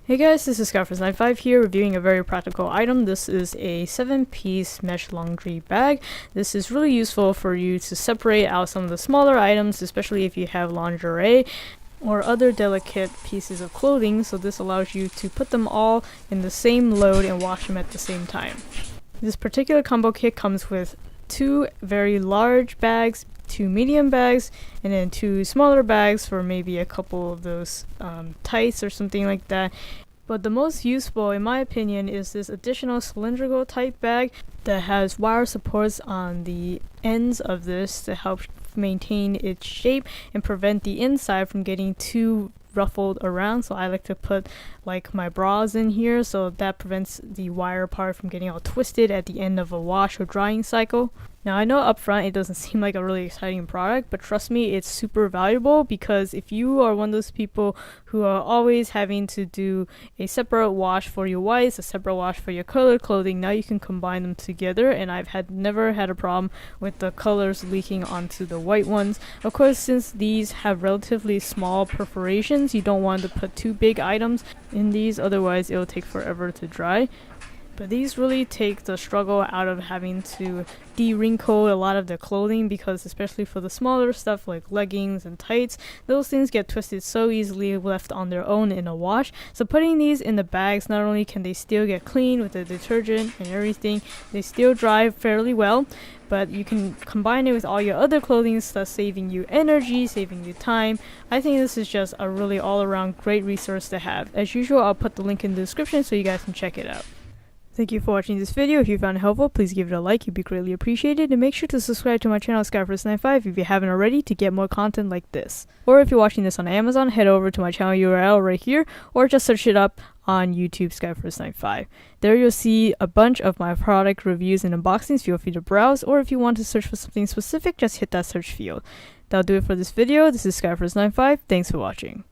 Hey guys, this is Skyforce95 here reviewing a very practical item. This is a 7-piece mesh laundry bag. This is really useful for you to separate out some of the smaller items, especially if you have lingerie or other delicate pieces of clothing. So this allows you to put them all in the same load and wash them at the same time. This particular combo kit comes with 2 very large bags, 2 medium bags, and then 2 smaller bags for maybe a couple of those tights or something like that. But the most useful, in my opinion, is this additional cylindrical type bag that has wire supports on the ends of this to help maintain its shape and prevent the inside from getting too ruffled around. So I like to put like my bras in here, so that prevents the wire part from getting all twisted at the end of a wash or drying cycle. Now I know up front it doesn't seem like a really exciting product, but trust me, it's super valuable, because if you are one of those people who are always having to do a separate wash for your whites, a separate wash for your colored clothing, now you can combine them together, and I've never had a problem with the colors leaking onto the white ones. Of course, since these have relatively small perforations, you don't want to put too big items in these, otherwise it'll take forever to dry. But these really take the struggle out of having to de-wrinkle a lot of the clothing, because especially for the smaller stuff like leggings and tights, those things get twisted so easily left on their own in a wash. So putting these in the bags, not only can they still get clean with the detergent and everything, they still dry fairly well, but you can combine it with all your other clothing, thus saving you energy, saving you time. I think this is just a really all-around great resource to have. As usual, I'll put the link in the description so you guys can check it out. Thank you for watching this video. If you found it helpful, please give it a like, it'd be greatly appreciated, and make sure to subscribe to my channel Skyforce95 if you haven't already to get more content like this. Or if you're watching this on Amazon, head over to my channel URL right here, or just search it up on YouTube Skyforce95. There you'll see a bunch of my product reviews and unboxings. Feel free to browse, or if you want to search for something specific, just hit that search field. That'll do it for this video. This is Skyforce95. Thanks for watching.